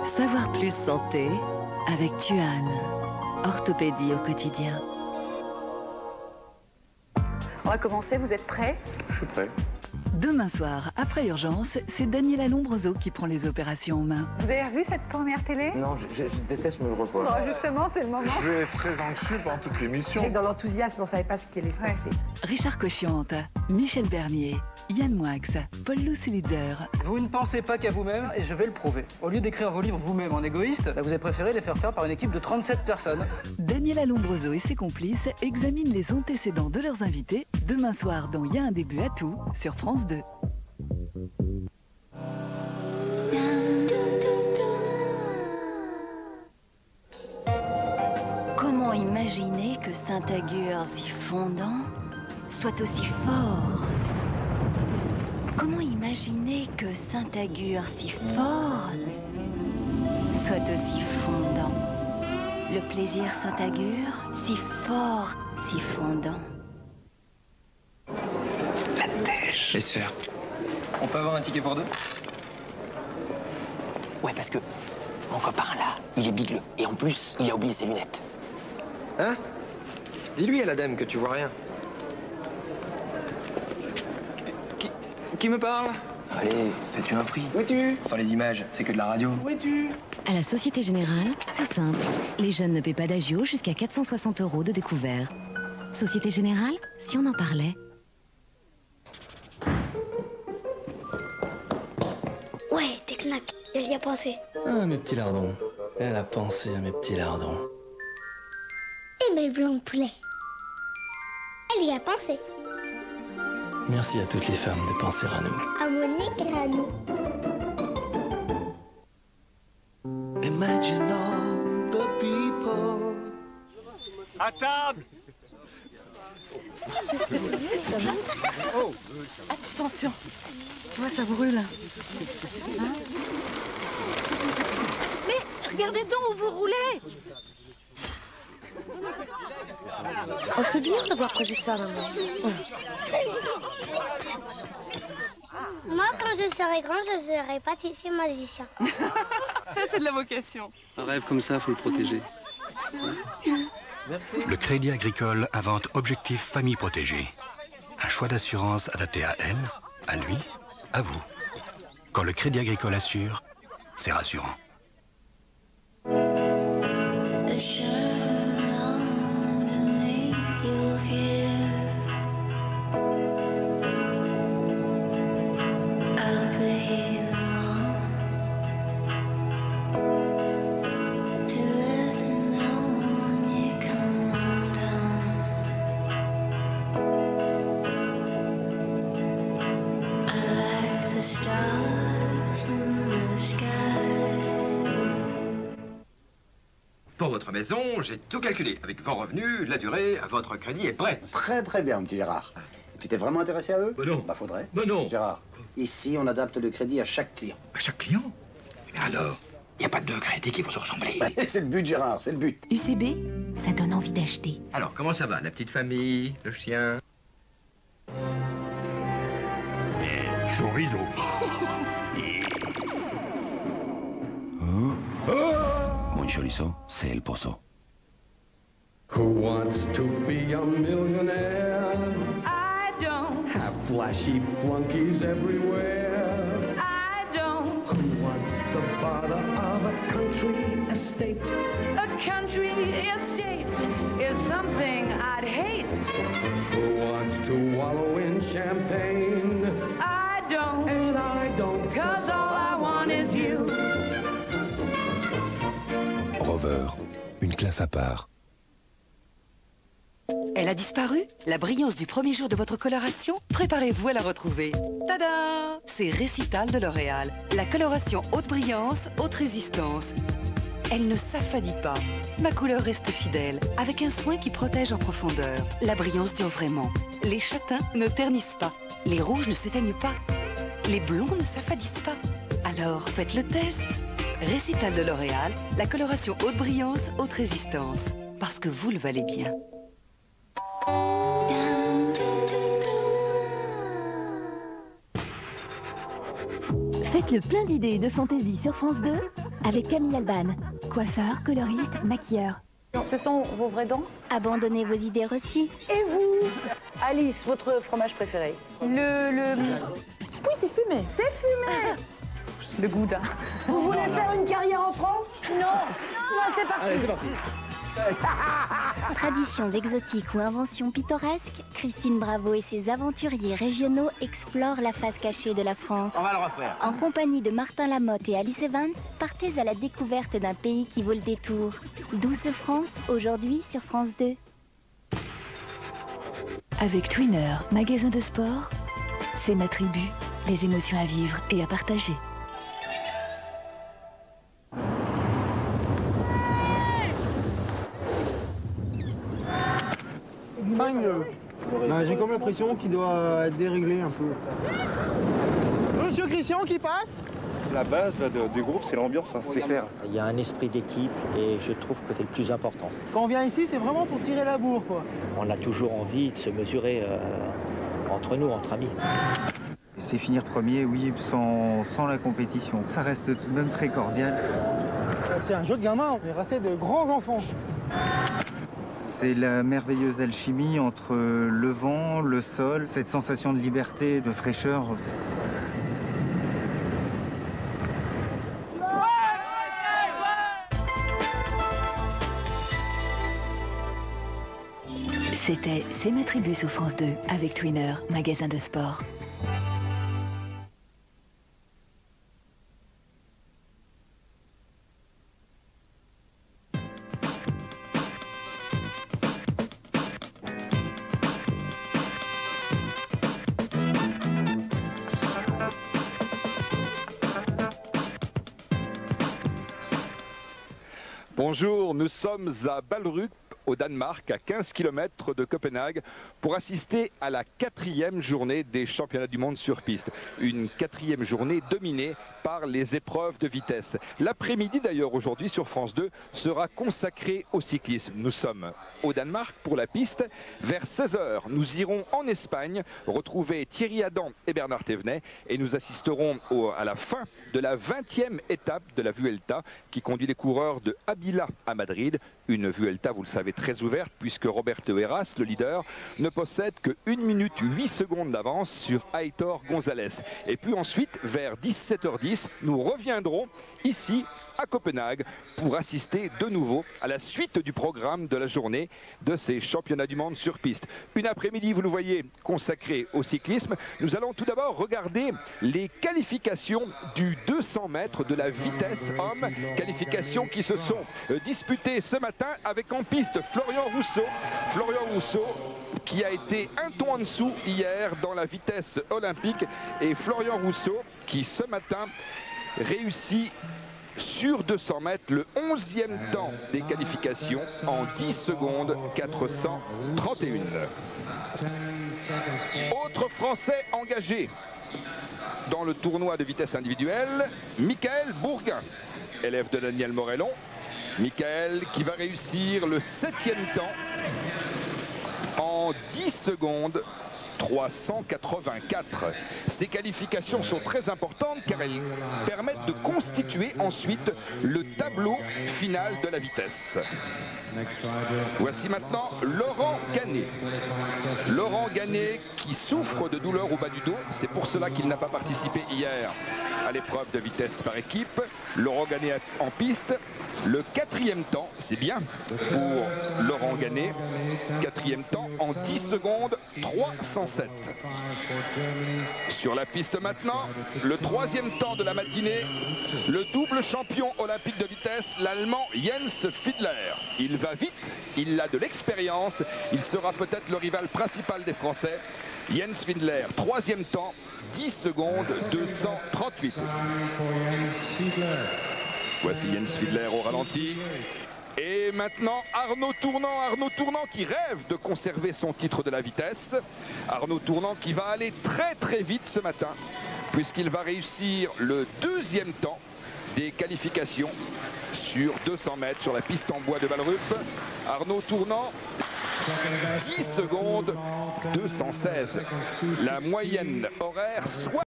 Savoir plus santé avec Tuan. Orthopédie au quotidien. On va commencer, vous êtes prêts? Je suis prêt. Demain soir, après Urgence, c'est Daniela Lombroso qui prend les opérations en main. Vous avez revu cette première télé? Non, je déteste me revoir. Bon, justement, c'est le moment. Je vais être très anxieux pendant toute l'émission. Et dans l'enthousiasme, on ne savait pas ce qui allait se passer. Richard Cochiante, Michel Bernier, Yann Moix, Paul Sulitzer. Vous ne pensez pas qu'à vous-même et je vais le prouver. Au lieu d'écrire vos livres vous-même en égoïste, vous avez préféré les faire faire par une équipe de 37 personnes. Daniela Lombroso et ses complices examinent les antécédents de leurs invités demain soir dans Y a un début à tout sur France 2. Comment imaginer que Saint-Agur, si fondant, soit aussi fort? Comment imaginer que Saint-Agur, si fort, soit aussi fondant? Le plaisir Saint-Agur, si fort, si fondant. La dèche. Laisse faire. On peut avoir un ticket pour deux? Ouais, parce que mon copain, là, il est bigleux. Et en plus, il a oublié ses lunettes. Hein? Dis-lui à la dame que tu vois rien. Qui me parle? Allez, fais-tu un prix. Où es-tu? Sans les images, c'est que de la radio. Où es-tu? À la Société Générale, c'est simple. Les jeunes ne paient pas d'agio jusqu'à 460 € de découvert. Société Générale, si on en parlait. Ouais, t'es knack, elle y a pensé. Ah, mes petits lardons. Elle a pensé à mes petits lardons. Et mes blancs de poulet. Elle y a pensé. Merci à toutes les femmes de penser à nous. À Monique et à nous. Imagine all the people. À table. Oh. Attention, tu vois, ça brûle. Hein? Mais regardez donc où vous roulez. Oh, c'est bien d'avoir prévu ça, maman. Moi, quand je serai grand, je serai pâtissier magicien. Ça, c'est de la vocation. Un rêve comme ça, faut le protéger. Le Crédit Agricole invente Objectif Famille Protégée. Un choix d'assurance adapté à elle, à lui, à vous. Quand le Crédit Agricole assure, c'est rassurant. Pour votre maison, j'ai tout calculé. Avec vos revenus, la durée, votre crédit est prêt. Très très bien, petit Gérard. Tu t'es vraiment intéressé à eux? Ben non. Bah faudrait. Ben non. Gérard, ici on adapte le crédit à chaque client. À chaque client? Mais alors, il n'y a pas deux crédits qui vont se ressembler. C'est le but, Gérard, c'est le but. UCB, ça donne envie d'acheter. Alors, comment ça va, la petite famille, le chien? Chorizo. Muy chorizo, c'est el pozo. Who wants to be a millionaire? I don't. Have flashy flunkies everywhere. I don't. Who wants the bother of a country estate? A country estate is something I'd hate. Who wants to wallow in champagne? I don't. And I don't. 'Cause all I want is you. Rover, une classe à part. Elle a disparu? La brillance du premier jour de votre coloration? Préparez-vous à la retrouver. Tada! C'est Récital de L'Oréal. La coloration haute brillance, haute résistance. Elle ne s'affadit pas. Ma couleur reste fidèle, avec un soin qui protège en profondeur. La brillance dure vraiment. Les châtains ne ternissent pas. Les rouges ne s'éteignent pas. Les blonds ne s'affadissent pas. Alors, faites le test. Récital de L'Oréal, la coloration haute brillance, haute résistance. Parce que vous le valez bien. Faites le plein d'idées et de fantaisie sur France 2 avec Camille Alban, coiffeur, coloriste, maquilleur. Ce sont vos vraies dents? Abandonnez vos idées reçues. Et vous? Alice, votre fromage préféré? Oui, c'est fumé. C'est fumé. Le gouda. Vous voulez faire une carrière en France? Non. Non, c'est parti. Allez, c'est parti. Traditions exotiques ou inventions pittoresques, Christine Bravo et ses aventuriers régionaux explorent la face cachée de la France. On va le refaire. En compagnie de Martin Lamotte et Alice Evans, partez à la découverte d'un pays qui vaut le détour. Douce France, aujourd'hui sur France 2. Avec Twinner, magasin de sport, c'est ma tribu, les émotions à vivre et à partager. J'ai comme l'impression qu'il doit être déréglé un peu. Monsieur Christian qui passe? La base du groupe, c'est l'ambiance, hein, c'est clair. Il y a un esprit d'équipe et je trouve que c'est le plus important. Quand on vient ici, c'est vraiment pour tirer la bourre, quoi. On a toujours envie de se mesurer entre nous, entre amis. C'est finir premier, oui, sans la compétition. Ça reste tout de même très cordial. C'est un jeu de gamin, on est resté de grands enfants. C'est la merveilleuse alchimie entre le vent, le sol, cette sensation de liberté, de fraîcheur. C'était C'est ma tribu sur France 2 avec Twinner, magasin de sport. Bonjour, nous sommes à Ballerup, au Danemark, à 15 km de Copenhague, pour assister à la 4e journée des championnats du monde sur piste. Une 4e journée dominée par les épreuves de vitesse. L'après-midi d'ailleurs aujourd'hui sur France 2 sera consacré au cyclisme. Nous sommes au Danemark pour la piste. Vers 16 h, nous irons en Espagne retrouver Thierry Adam et Bernard Thévenet et nous assisterons à la fin de la 20e étape de la Vuelta qui conduit les coureurs de Abila à Madrid. Une Vuelta, vous le savez, très ouverte puisque Roberto Heras, le leader, ne possède que 1 minute 8 secondes d'avance sur Aitor González. Et puis ensuite, vers 17 h 10, nous reviendrons ici à Copenhague pour assister de nouveau à la suite du programme de la journée de ces championnats du monde sur piste. Une après-midi, vous le voyez, consacrée au cyclisme. Nous allons tout d'abord regarder les qualifications du 200 mètres de la vitesse homme. Qualifications qui se sont disputées ce matin avec en piste Florian Rousseau. Florian Rousseau qui a été un ton en dessous hier dans la vitesse olympique. Et Florian Rousseau qui ce matin réussit sur 200 mètres le 11e temps des qualifications en 10 secondes 431. Autre Français engagé dans le tournoi de vitesse individuelle, Michael Bourguin, élève de Daniel Morellon. Michael qui va réussir le 7e temps en 10 secondes 384. Ces qualifications sont très importantes car elles permettent de constituer ensuite le tableau final de la vitesse. Voici maintenant Laurent Ganet. Laurent Ganet qui souffre de douleurs au bas du dos. C'est pour cela qu'il n'a pas participé hier à l'épreuve de vitesse par équipe. Laurent Ganet en piste. Le 4e temps, c'est bien pour Laurent Ganet. 4e temps en 10 secondes 307. Sur la piste maintenant, le 3e temps de la matinée, le double champion olympique de vitesse, l'Allemand Jens Fiedler. Il va vite, il a de l'expérience, il sera peut-être le rival principal des Français. Jens Fiedler, 3e temps, 10 secondes 238. Voici Jens Fiedler au ralenti. Et maintenant Arnaud Tournant qui rêve de conserver son titre de la vitesse. Arnaud Tournant qui va aller très vite ce matin puisqu'il va réussir le 2e temps des qualifications sur 200 mètres sur la piste en bois de Ballerup. Arnaud Tournant, 10 secondes 216. La moyenne horaire, soit